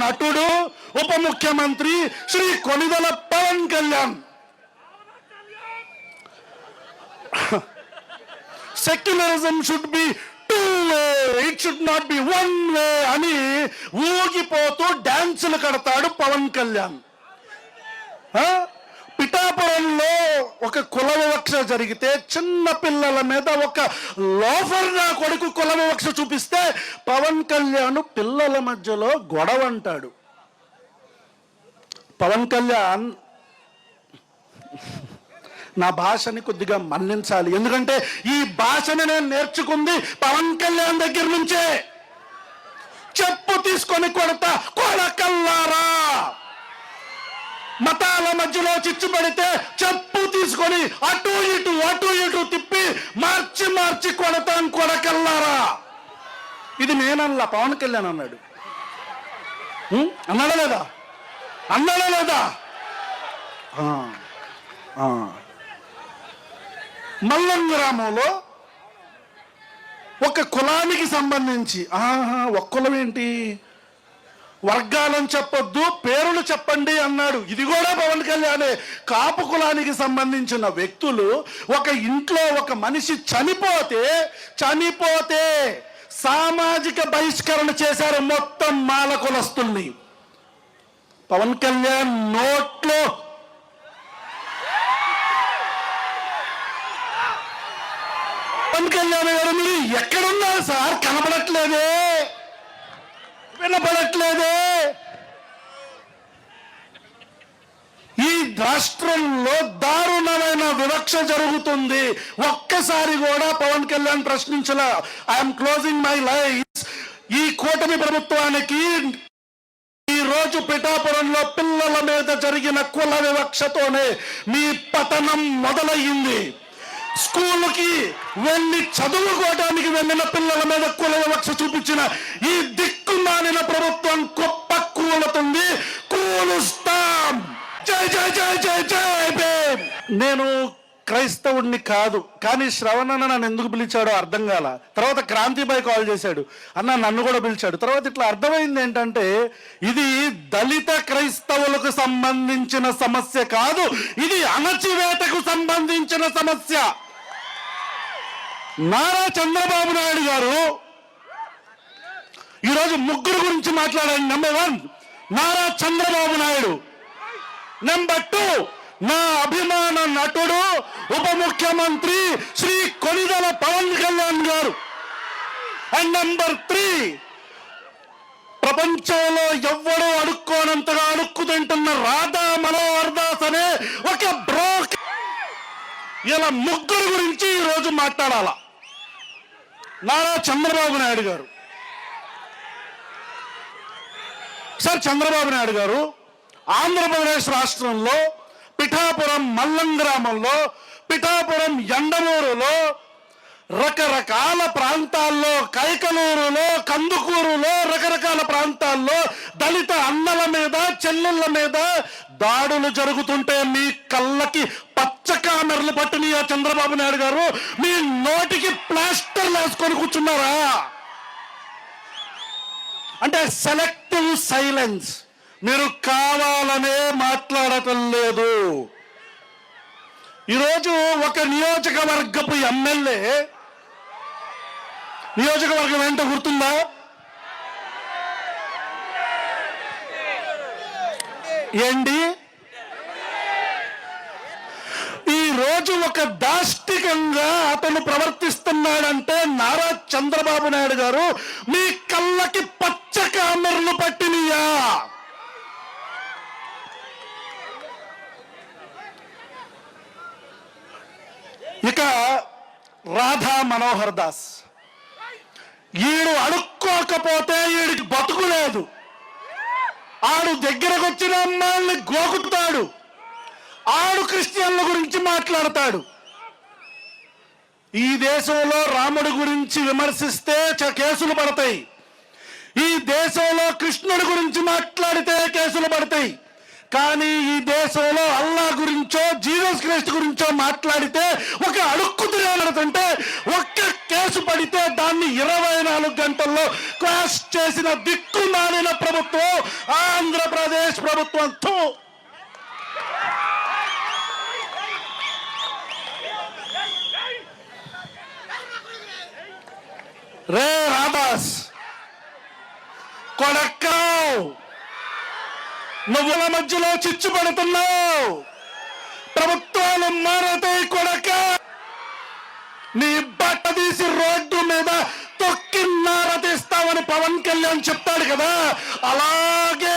నటుడు ఉప ముఖ్యమంత్రి Shri Konidela Pawan Kalyan secularism should be two way, it should not be one way అని ఊగిపోతూ డాన్సులు కడతాడు పవన్ కళ్యాణ్. పిఠాపురంలో ఒక కుల వివక్ష జరిగితే చిన్న పిల్లల మీద ఒక లోఫర్ నా కొడుకు కుల వివక్ష చూపిస్తే పవన్ కళ్యాణ్ పిల్లల మధ్యలో గొడవ అంటాడు. పవన్ కళ్యాణ్ నా భాషని కొద్దిగా మన్నించాలి, ఎందుకంటే ఈ భాషని నేను నేర్చుకుంది పవన్ కళ్యాణ్ దగ్గర నుంచే. చెప్పు తీసుకొని కొడతా కొడకల్లారా, మతాల మధ్యలో చిచ్చు పడితే చెప్పు తీసుకొని అటు ఇటు తిప్పి మార్చి కొడతాను కొడకల్లారా. ఇది నేనల్లా, పవన్ కళ్యాణ్ అన్నాడు. అన్నాడా లేదా? మల్లం గ్రామంలో ఒక కులానికి సంబంధించి ఒక కులం ఏంటి, వర్గాలను చెప్పొద్దు పేరులు చెప్పండి అన్నాడు. ఇది కూడా పవన్ కళ్యాణే. కాపు కులానికి సంబంధించిన వ్యక్తులు ఒక ఇంట్లో ఒక మనిషి చనిపోతే సామాజిక బహిష్కరణ చేశారు మొత్తం మాల కులస్తుల్ని. పవన్ కళ్యాణ్ నోట్లో పవన్ కళ్యాణ్ గారు మీరు ఎక్కడున్నారు సార్? కనపడట్లేదే, వినపడట్లేదే. ఈ రాష్ట్రంలో దారుణమైన వివక్ష జరుగుతుంది. ఒక్కసారి కూడా పవన్ కళ్యాణ్ ప్రశ్నించలే. I'm closing my lines. ఈ కూటమి ప్రభుత్వానికి ఈ రోజు పిఠాపురంలో పిల్లల మీద జరిగిన కుల వివక్షతోనే మీ పతనం మొదలయ్యింది. స్కూల్కి వెళ్ళి చదువుకోవడానికి వెళ్ళిన పిల్లల మీద కుల వివక్ష చూపించిన ఈ దిక్కుమాలిన ప్రభుత్వం గొప్ప కూలుతుంది. కూలుస్తాం. జై జై జై జై జై భీమ్. నేను క్రైస్తవుడిని కాదు, కానీ శ్రవణ్ అన్న నన్ను ఎందుకు పిలిచాడో అర్థం కాల. తర్వాత క్రాంతిబాయ్ కాల్ చేశాడు, అన్న నన్ను కూడా పిలిచాడు. తర్వాత ఇట్లా అర్థమైంది ఏంటంటే ఇది దళిత క్రైస్తవులకు సంబంధించిన సమస్య కాదు, ఇది అణచివేతకు సంబంధించిన సమస్య. నారా చంద్రబాబు నాయుడు గారు ఈరోజు ముగ్గురు గురించి మాట్లాడారు. నెంబర్ 1 నారా చంద్రబాబు నాయుడు, నెంబర్ 2 నా అభిమాన నటుడు ఉప ముఖ్యమంత్రి శ్రీ కొనిదెల పవన్ కళ్యాణ్ గారు, అండ్ నెంబర్ 3 ప్రపంచంలో ఎవ్వడూ అడుక్కోనంతగా అడుక్కు తింటున్న రాధా మనోహర్ దాస్ అనే ఒక బ్రోకర్. ఇలా ముగ్గురు గురించి ఈరోజు మాట్లాడాల. నారా చంద్రబాబు నాయుడు గారు. సార్ చంద్రబాబు నాయుడు గారు ఆంధ్రప్రదేశ్ రాష్ట్రంలో పిఠాపురం మల్లం గ్రామంలో, పిఠాపురం ఎండమూరులో, రకరకాల ప్రాంతాల్లో, కైకలూరులో, కందుకూరులో, రకరకాల ప్రాంతాల్లో దళిత అన్నల మీద చెల్లెళ్ళ మీద దాడులు జరుగుతుంటే మీ కళ్ళకి పచ్చ కామెరలు పట్టిన చంద్రబాబు నాయుడు గారు మీ నోటికి ప్లాస్టర్లు వేసుకొని కూర్చున్నారా? అంటే సెలెక్టివ్ సైలెన్స్. మీరు కావాలనే మాట్లాడటం లేదు. ఈరోజు ఒక నియోజకవర్గపు ఎమ్మెల్యే, నియోజకవర్గం ఏంటో గుర్తుందా? ఏంటి? ఈ రోజు ఒక దాష్టికంగా అతను ప్రవర్తిస్తున్నాడంటే నారా చంద్రబాబు నాయుడు గారు మీ కళ్ళకి పచ్చ కామెర్లు పట్టినయా? ఇక రాధా మనోహర్ దాస్, ఈడు అడుక్కోకపోతే ఈడికి బతుకులేదు. ఆడు దగ్గరకు వచ్చిన అమ్మాయిల్ని గోకుతాడు, ఆడు క్రిస్టియన్ల గురించి మాట్లాడతాడు. ఈ దేశంలో రాముడి గురించి విమర్శిస్తే కేసులు పడతాయి. ఈ దేశంలో కృష్ణుడి గురించి మాట్లాడితే కేసులు పడతాయి. కానీ ఈ దేశంలో అల్లా గురించో జీసస్ క్రైస్ట్ గురించో మాట్లాడితే ఒక అడుక్కు తిరగలుగుతుంటే ఒక్క కేసు పడితే దాన్ని 24 గంటల్లో క్రాష్ చేసిన దిక్కుమాలిన ప్రభుత్వం ప్రభుత్వం. రే రాధాస్ కొడక్కావు, నువ్వుల మధ్యలో చిచ్చు పడుతున్నావు. ప్రభుత్వాలు మారతాయి కొడక. నీ బట్ట తీసి రోడ్డు మీద తొక్కి నారదీస్తావని పవన్ కళ్యాణ్ చెప్తాడు కదా, అలాగే